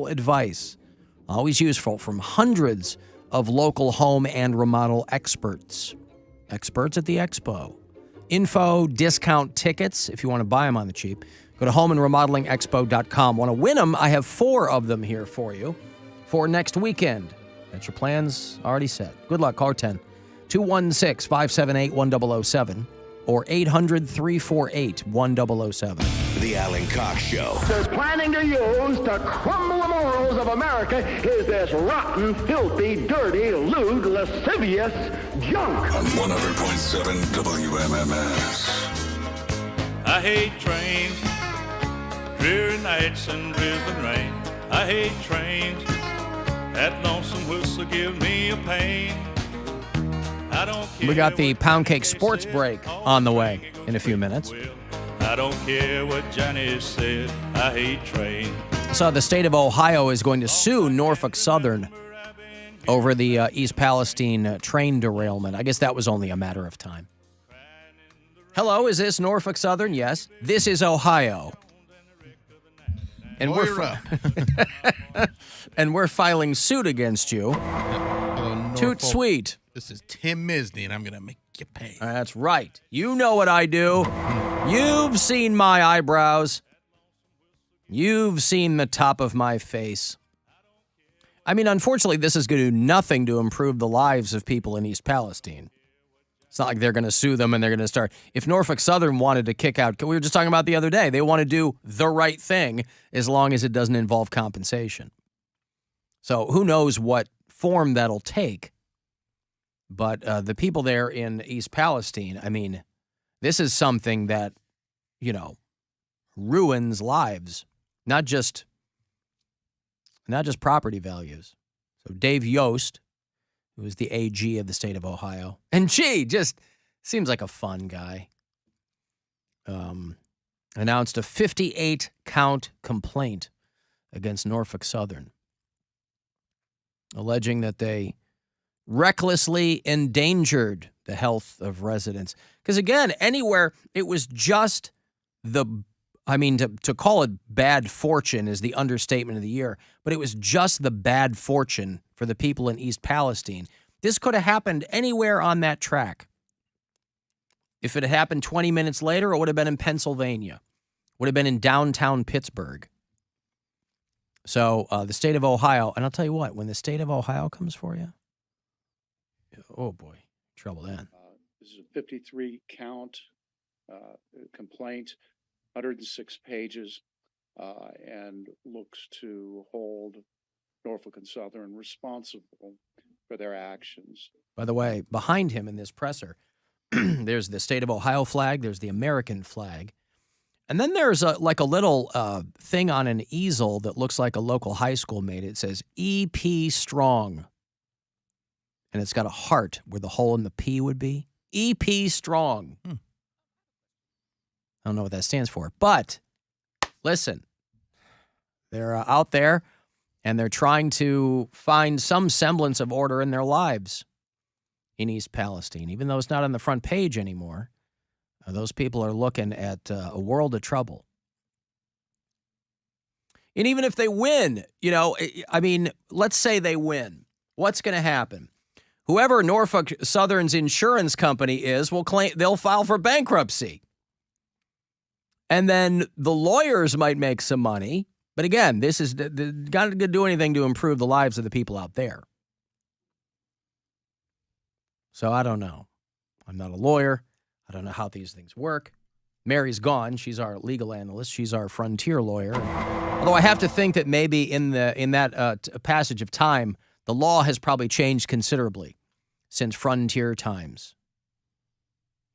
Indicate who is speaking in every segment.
Speaker 1: advice, always useful from hundreds of local home and remodel experts. Experts at the Expo. Info, discount tickets, if you want to buy them on the cheap. Go to homeandremodelingexpo.com. Want to win them? I have 4 of them here for you for next weekend. Got your plans already set. Good luck. Call 10 216-578-1007 or 800-348-1007.
Speaker 2: The Alan Cox Show.
Speaker 3: They're planning to use to crumble the morals of America is this rotten, filthy, dirty, lewd, lascivious junk.
Speaker 4: On 100.7 WMMS.
Speaker 5: I hate trains, dreary nights and drizzling rain. I hate trains, that lonesome whistle give me a pain. I don't care.
Speaker 1: We got the Poundcake Sports Break on the way in a few minutes.
Speaker 5: I don't care what Johnny said, I hate trains.
Speaker 1: So the state of Ohio is going to sue Norfolk Southern over the East Palestine train derailment. I guess that was only a matter of time. Hello, is this Norfolk Southern? Yes. This is Ohio. And we're filing suit against you.
Speaker 6: Hello,
Speaker 1: Toot sweet.
Speaker 6: This is Tim Misney, and I'm going to make you pay.
Speaker 1: That's right. You know what I do. You've seen my eyebrows. You've seen the top of my face. I mean, unfortunately, this is going to do nothing to improve the lives of people in East Palestine. It's not like they're going to sue them and they're going to start. If Norfolk Southern wanted to kick out, we were just talking about the other day, they want to do the right thing as long as it doesn't involve compensation. So who knows what form that'll take. But the people there in East Palestine, I mean, this is something that, ruins lives, not just property values. So Dave Yost, who is the AG of the state of Ohio, and just seems like a fun guy, announced a 58-count complaint against Norfolk Southern, alleging that they recklessly endangered the health of residents. Because again, anywhere, it was just to call it bad fortune is the understatement of the year, but it was just the bad fortune for the people in East Palestine. This could have happened anywhere on that track. If it had happened 20 minutes later, it would have been in Pennsylvania. Would have been in downtown Pittsburgh. So the state of Ohio, and I'll tell you what, when the state of Ohio comes for you, oh boy, trouble then.
Speaker 7: This is a 53-count complaint, 106 pages, and looks to hold Norfolk and Southern responsible for their actions.
Speaker 1: By the way, behind him in this presser, there's the state of Ohio flag, there's the American flag, and then there's a little thing on an easel that looks like a local high school made. It says EP Strong. And it's got a heart where the hole in the P would be. EP Strong. I don't know what that stands for. But, listen, they're out there, and they're trying to find some semblance of order in their lives in East Palestine. Even though it's not on the front page anymore, those people are looking at a world of trouble. And even if they win, let's say they win. What's going to happen? Whoever Norfolk Southern's insurance company is they'll file for bankruptcy. And then the lawyers might make some money. But again, this is got to do anything to improve the lives of the people out there. So I don't know. I'm not a lawyer. I don't know how these things work. Mary's gone. She's our legal analyst. She's our frontier lawyer. Although I have to think that maybe in that passage of time, the law has probably changed considerably since frontier times.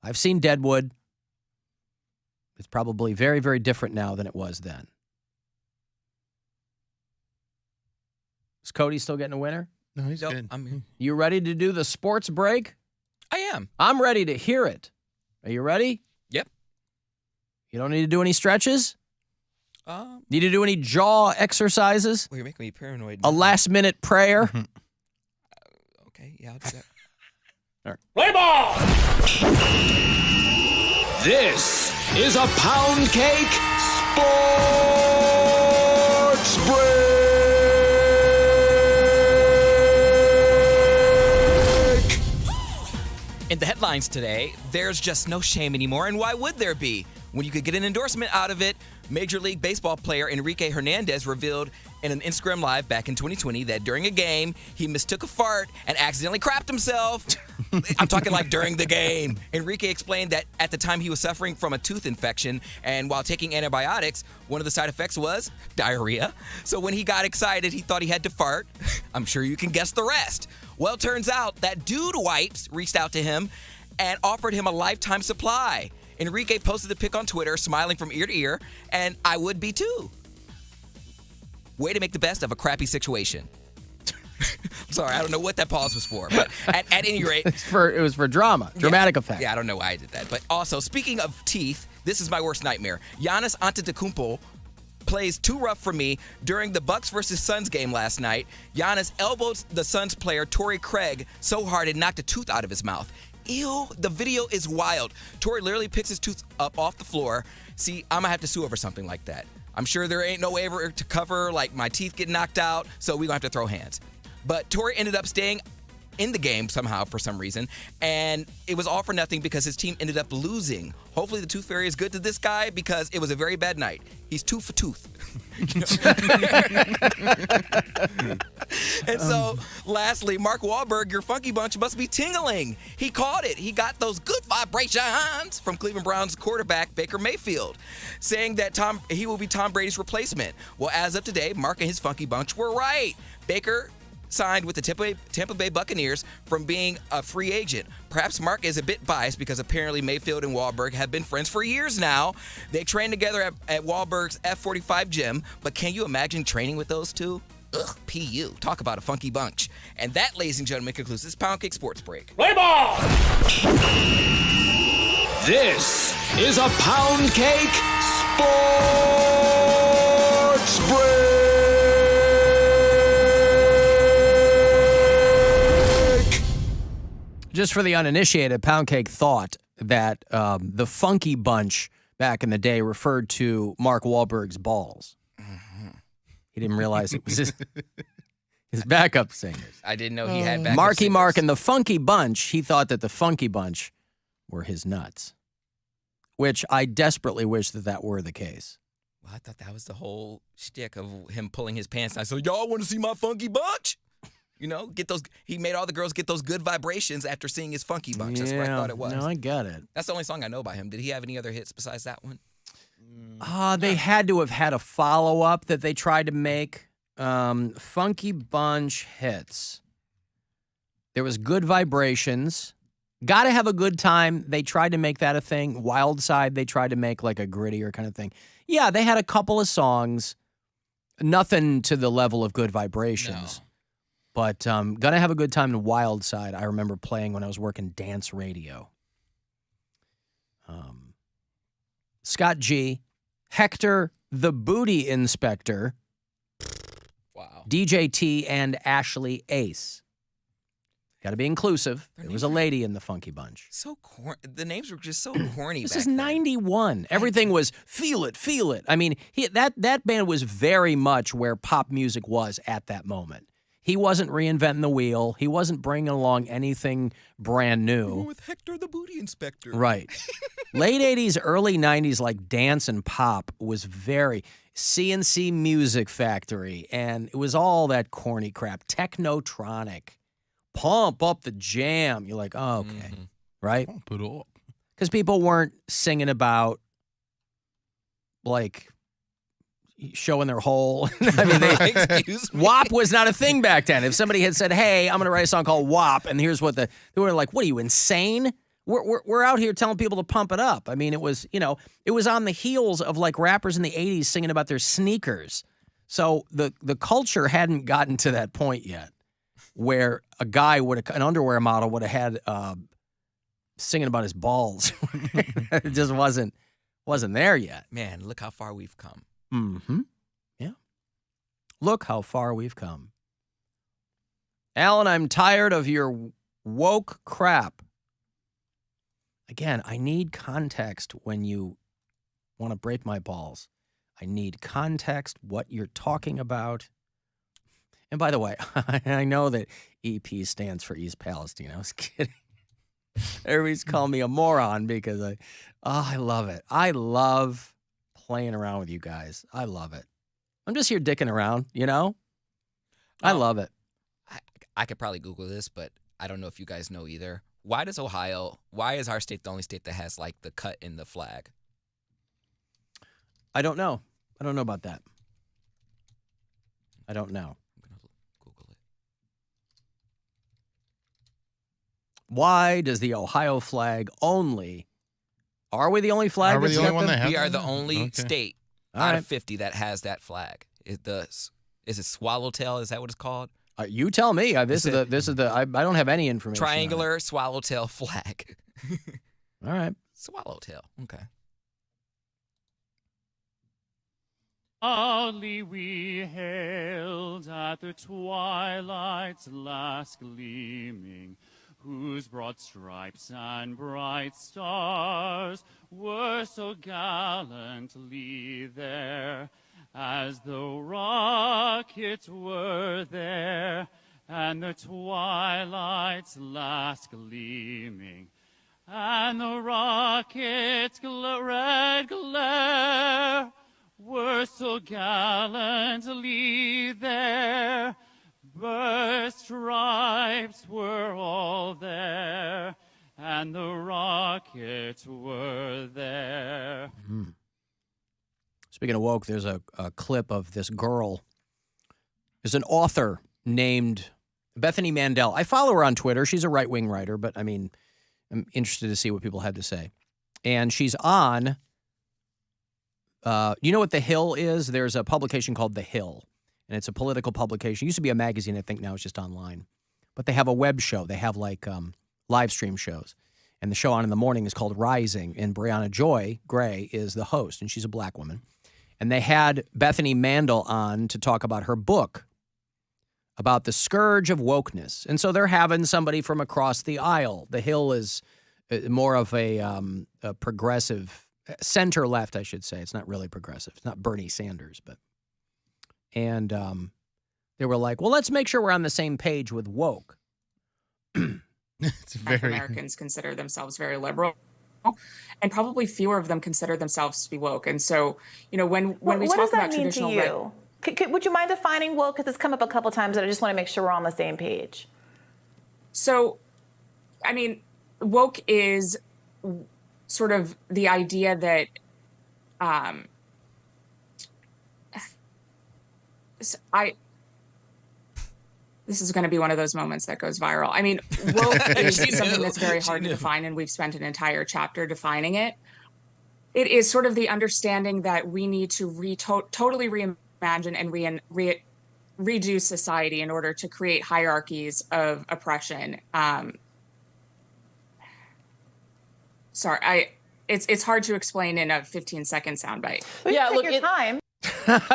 Speaker 1: I've seen Deadwood. It's probably very, very different now than it was then. Is Cody still getting a winner?
Speaker 6: No, he's
Speaker 8: Nope,
Speaker 6: good.
Speaker 1: You ready to do the sports break?
Speaker 8: I am.
Speaker 1: I'm ready to hear it. Are you ready?
Speaker 8: Yep.
Speaker 1: You don't need to do any stretches? Need to do any jaw exercises?
Speaker 8: Well, you're making me paranoid.
Speaker 1: A last-minute prayer?
Speaker 8: Okay, yeah, I'll do that.
Speaker 1: All right.
Speaker 2: Play ball! This is a Poundcake Sports Break.
Speaker 8: In the headlines today, there's just no shame anymore, and why would there be? When you could get an endorsement out of it, Major League Baseball player Enrique Hernandez revealed in an Instagram Live back in 2020 that during a game, he mistook a fart and accidentally crapped himself. I'm talking like during the game. Enrique explained that at the time he was suffering from a tooth infection, and while taking antibiotics, one of the side effects was diarrhea. So when he got excited, he thought he had to fart. I'm sure you can guess the rest. Well, turns out that Dude Wipes reached out to him and offered him a lifetime supply. Enrique posted the pic on Twitter, smiling from ear to ear, and I would be too. Way to make the best of a crappy situation. Sorry, I don't know what that pause was for, but at any rate.
Speaker 1: It was for drama, dramatic effect.
Speaker 8: Yeah, I don't know why I did that. But also, speaking of teeth, this is my worst nightmare. Giannis Antetokounmpo plays too rough for me during the Bucks versus Suns game last night. Giannis elbowed the Suns player, Torrey Craig, so hard it knocked a tooth out of his mouth. Ew, the video is wild. Torrey literally picks his tooth up off the floor. See, I'm gonna have to sue over something like that. I'm sure there ain't no way ever to cover, like, my teeth get knocked out, so we're gonna have to throw hands. But Torrey ended up staying in the game somehow for some reason, and it was all for nothing because his team ended up losing. Hopefully the tooth fairy is good to this guy because it was a very bad night. He's tooth for tooth. And so, lastly, Mark Wahlberg, your funky bunch must be tingling. He caught it. He got those good vibrations from Cleveland Browns quarterback Baker Mayfield, saying that he will be Tom Brady's replacement. Well, as of today, Mark and his funky bunch were right. Baker signed with the Tampa Bay Buccaneers from being a free agent. Perhaps Mark is a bit biased because apparently Mayfield and Wahlberg have been friends for years now. They train together at Wahlberg's F45 gym, but can you imagine training with those two? Ugh, PU. Talk about a funky bunch. And that, ladies and gentlemen, concludes this Poundcake Sports Break.
Speaker 2: Play ball! This is a Poundcake Sports Break!
Speaker 1: Just for the uninitiated, Poundcake thought that the funky bunch back in the day referred to Mark Wahlberg's balls. He didn't realize it was his backup singers.
Speaker 8: I didn't know he had backup
Speaker 1: Marky
Speaker 8: singers.
Speaker 1: Mark and the Funky Bunch, he thought that the Funky Bunch were his nuts, which I desperately wish that were the case.
Speaker 8: Well, I thought that was the whole shtick of him pulling his pants down. So, y'all want to see my funky bunch? You know, he made all the girls get those good vibrations after seeing his funky bunch. That's what I thought it was.
Speaker 1: No, I got it.
Speaker 8: That's the only song I know by him. Did he have any other hits besides that one?
Speaker 1: They had to have had a follow-up that they tried to make. Funky Bunch hits. There was Good Vibrations. Gotta Have a Good Time. They tried to make that a thing. Wild Side, they tried to make like a grittier kind of thing. Yeah, they had a couple of songs. Nothing to the level of Good Vibrations.
Speaker 8: No.
Speaker 1: But Gonna Have a Good Time and Wild Side, I remember playing when I was working dance radio. Scott G, Hector the Booty Inspector,
Speaker 8: Wow.
Speaker 1: DJ T, and Ashley Ace. Got to be inclusive. There was a lady in the Funky Bunch.
Speaker 8: So corny. The names were just so corny.
Speaker 1: This
Speaker 8: back
Speaker 1: is
Speaker 8: then.
Speaker 1: 91. Everything was feel it, feel it. I mean, that band was very much where pop music was at that moment. He wasn't reinventing the wheel. He wasn't bringing along anything brand new.
Speaker 8: With Hector the Booty Inspector.
Speaker 1: Right. Late 80s, early 90s, like dance and pop was very CNC Music Factory, and it was all that corny crap. Technotronic. Pump up the jam. You're like, oh, okay. Right?
Speaker 6: Pump it up.
Speaker 1: Because people weren't singing about, like, showing their hole. I mean,
Speaker 8: Excuse me.
Speaker 1: WAP was not a thing back then. If somebody had said, hey, I'm going to write a song called WAP, and here's what they were like, what are you, insane? We're out here telling people to pump it up. I mean, it was, it was on the heels of like rappers in the 80s singing about their sneakers. So the culture hadn't gotten to that point yet where a guy an underwear model would have had singing about his balls. It just wasn't there yet.
Speaker 8: Man, look how far we've come.
Speaker 1: Mm-hmm. Yeah. Look how far we've come. Alan, I'm tired of your woke crap. Again, I need context when you want to break my balls. I need context, what you're talking about. And by the way, I know that EP stands for East Palestine. I was kidding. Everybody's calling me a moron because I love it. I love playing around with you guys. I love it. I'm just here dicking around, you know? I love it.
Speaker 8: I could probably Google this, but I don't know if you guys know either. Why is our state the only state that has like the cut in the flag?
Speaker 1: I don't know. I don't know about that. I don't know.
Speaker 8: I'm going to Google it.
Speaker 1: Why does the Ohio flag only? Are we the only flag?
Speaker 6: Are we
Speaker 1: that's
Speaker 6: the only
Speaker 1: got
Speaker 6: one
Speaker 1: them?
Speaker 6: that has
Speaker 8: We are the
Speaker 6: that?
Speaker 8: only
Speaker 6: Okay.
Speaker 8: state
Speaker 1: All
Speaker 8: out
Speaker 1: right.
Speaker 8: of 50 that has that flag. Is it swallowtail? Is that what it's called?
Speaker 1: You tell me. This is the. I don't have any information. on it.
Speaker 8: Triangular swallowtail flag.
Speaker 1: All right.
Speaker 8: Swallowtail. Okay.
Speaker 5: Proudly we hailed at the twilight's last gleaming, whose broad stripes and bright stars were so gallantly there, as though rockets were there, and the twilight's last gleaming, and the rockets' red glare were so gallantly there. Burst stripes were all there, and the rockets were there.
Speaker 1: Speaking of woke, there's a clip of this girl. There's an author named Bethany Mandel. I follow her on Twitter. She's a right-wing writer, but I mean, I'm interested to see what people had to say. And she's on, you know what The Hill is? There's a publication called The Hill, and it's a political publication. It used to be a magazine, I think now it's just online. But they have a web show. They have like live stream shows. And the show on in the morning is called Rising, and Brianna Joy Gray is the host, and she's a black woman. And they had Bethany Mandel on to talk about her book about the scourge of wokeness. And so they're having somebody from across the aisle. The Hill is more of a progressive, center left, I should say. It's not really progressive. It's not Bernie Sanders, but. And they were like, well, let's make sure we're on the same page with woke.
Speaker 6: It's
Speaker 9: Black
Speaker 6: very.
Speaker 9: Americans consider themselves very liberal, and probably fewer of them consider themselves to be woke. And so, you know, when we
Speaker 10: what
Speaker 9: talk
Speaker 10: does that
Speaker 9: about
Speaker 10: mean
Speaker 9: traditional
Speaker 10: to you? Would you mind defining woke? Because it's come up a couple times, and I just want to make sure we're on the same page.
Speaker 9: So, I mean, woke is sort of the idea that this is going to be one of those moments that goes viral. I mean, woke is something that's very hard to define, and we've spent an entire chapter defining it. It is sort of the understanding that we need to totally reimagine and redo society in order to create hierarchies of oppression. It's hard to explain in a 15-second soundbite.
Speaker 10: Yeah, look, your time.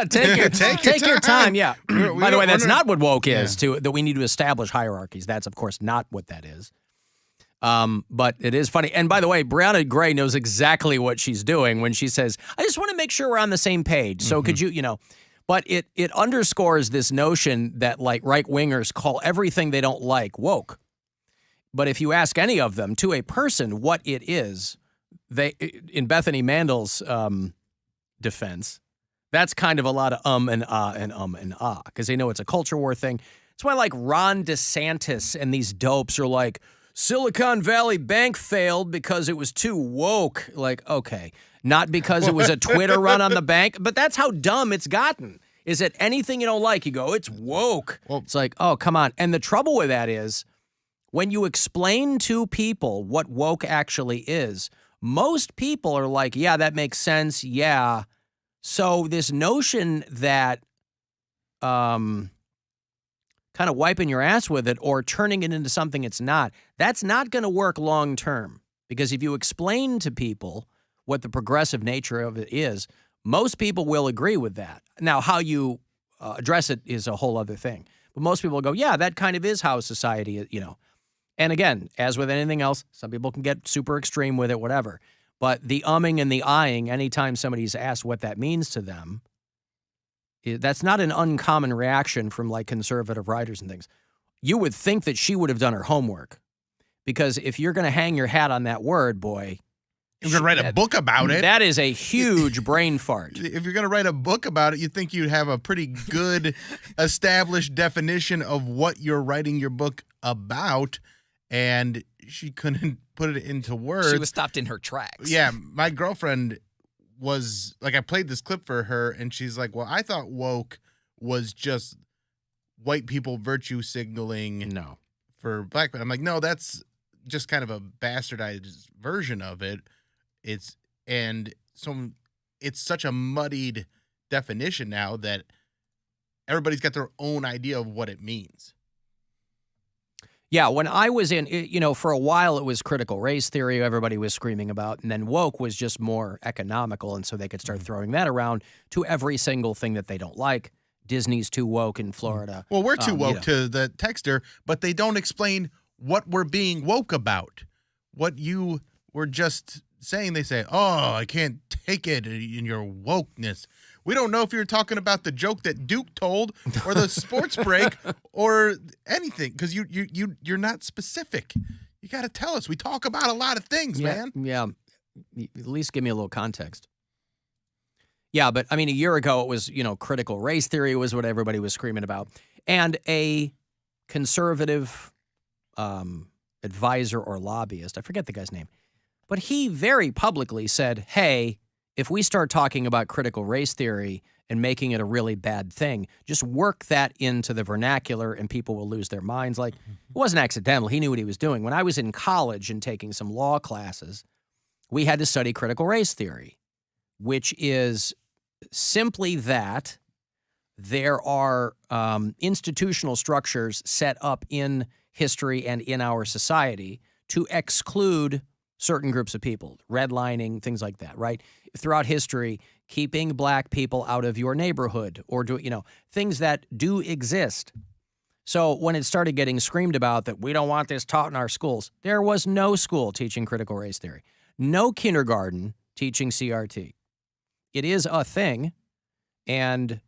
Speaker 1: Take your time. Yeah. By the way, that's not what woke is.
Speaker 6: Yeah.
Speaker 1: That we need to establish hierarchies. That's of course not what that is. But it is funny. And by the way, Brianna Gray knows exactly what she's doing when she says, "I just want to make sure we're on the same page." So could you know? But it underscores this notion that like right wingers call everything they don't like woke. But if you ask any of them to a person what it is, they in Bethany Mandel's defense. That's kind of a lot of and ah, because they know it's a culture war thing. It's why like Ron DeSantis and these dopes are like, Silicon Valley Bank failed because it was too woke. Like, okay, not because it was a Twitter run on the bank, but that's how dumb it's gotten. Is that anything you don't like, you go, it's woke.
Speaker 6: Well,
Speaker 1: it's like, oh, come on. And the trouble with that is when you explain to people what woke actually is, most people are like, yeah, that makes sense. Yeah. So this notion that kind of wiping your ass with it or turning it into something it's not, that's not going to work long term. Because if you explain to people what the progressive nature of it is, most people will agree with that. Now, how you address it is a whole other thing. But most people go, yeah, that kind of is how society is, you know. And again, as with anything else, some people can get super extreme with it, whatever. But the umming and the eyeing, anytime somebody's asked what that means to them, that's not an uncommon reaction from like conservative writers and things. You would think that she would have done her homework Because if you're going to hang your hat on that word, boy.
Speaker 6: You're going to write a book about it.
Speaker 1: That is a huge brain fart.
Speaker 6: If you're going to write a book about it, you'd think you'd have a pretty good established definition of what you're writing your book about. And she couldn't put it into words.
Speaker 8: She was stopped in her tracks.
Speaker 6: Yeah, my girlfriend was, like, I played this clip for her, and she's like, well, I thought woke was just white people virtue signaling for black men. I'm like, no, that's just kind of a bastardized version of it. It's such a muddied definition now that everybody's got their own idea of what it means.
Speaker 1: Yeah, when I was in, for a while it was critical race theory everybody was screaming about, and then woke was just more economical, and so they could start throwing that around to every single thing that they don't like. Disney's too woke in Florida.
Speaker 6: Well, we're too woke to the texter, but they don't explain what we're being woke about. What you were just saying, they say, oh, I can't take it in your wokeness. We don't know if you're talking about the joke that Duke told or the sports break or anything, because you're not specific. You got to tell us. We talk about a lot of things, man.
Speaker 1: Yeah. At least give me a little context. Yeah, but I mean, a year ago it was, critical race theory was what everybody was screaming about. And a conservative advisor or lobbyist, I forget the guy's name, but he very publicly said, hey, if we start talking about critical race theory and making it a really bad thing, just work that into the vernacular and people will lose their minds. Like, it wasn't accidental. He knew what he was doing. When I was in college and taking some law classes, we had to study critical race theory, which is simply that there are institutional structures set up in history and in our society to exclude certain groups of people, redlining, things like that, right? Throughout history, keeping black people out of your neighborhood or things that do exist. So when it started getting screamed about that we don't want this taught in our schools, there was no school teaching critical race theory, no kindergarten teaching CRT. It is a thing, and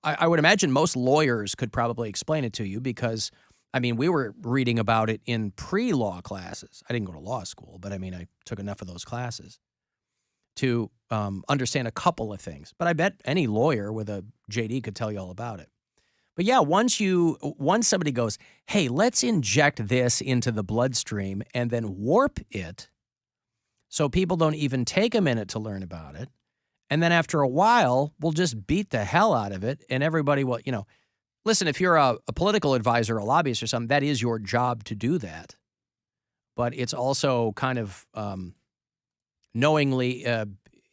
Speaker 1: I would imagine most lawyers could probably explain it to you because, I mean, we were reading about it in pre-law classes. I didn't go to law school, but I mean, I took enough of those classes to understand a couple of things. But I bet any lawyer with a JD could tell you all about it. But yeah, once somebody goes, hey, let's inject this into the bloodstream and then warp it so people don't even take a minute to learn about it. And then after a while, we'll just beat the hell out of it. And everybody will, listen, if you're a political advisor, a lobbyist or something, that is your job to do that. But it's also kind of knowingly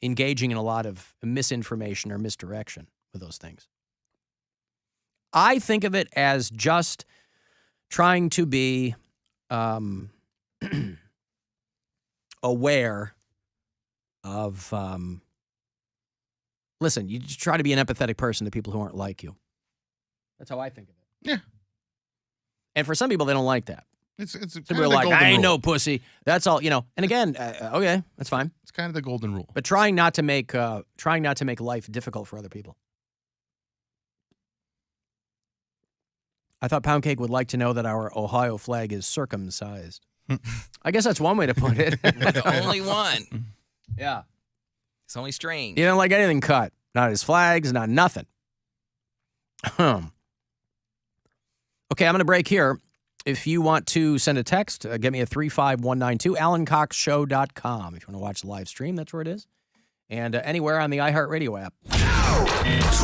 Speaker 1: engaging in a lot of misinformation or misdirection with those things. I think of it as just trying to be aware of, listen, you just try to be an empathetic person to people who aren't like you. That's how I think of it.
Speaker 6: Yeah.
Speaker 1: And for some people, they don't like that.
Speaker 6: It's
Speaker 1: some people are like, I ain't no pussy. That's all, And again, okay, that's fine.
Speaker 6: It's kind of the golden rule.
Speaker 1: But trying not to make life difficult for other people. I thought Poundcake would like to know that our Ohio flag is circumcised. I guess that's one way to put it.
Speaker 8: Only one.
Speaker 1: Yeah.
Speaker 8: It's only strange.
Speaker 1: He didn't like anything cut. Not his flags, not nothing. Okay, I'm going to break here. If you want to send a text, get me a 35192, AlanCoxShow.com. If you want to watch the live stream, that's where it is. And anywhere on the iHeartRadio app.
Speaker 4: 2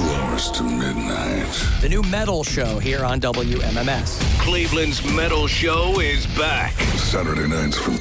Speaker 4: hours to midnight.
Speaker 1: The new metal show here on WMMS.
Speaker 2: Cleveland's metal show is back.
Speaker 4: Saturday nights from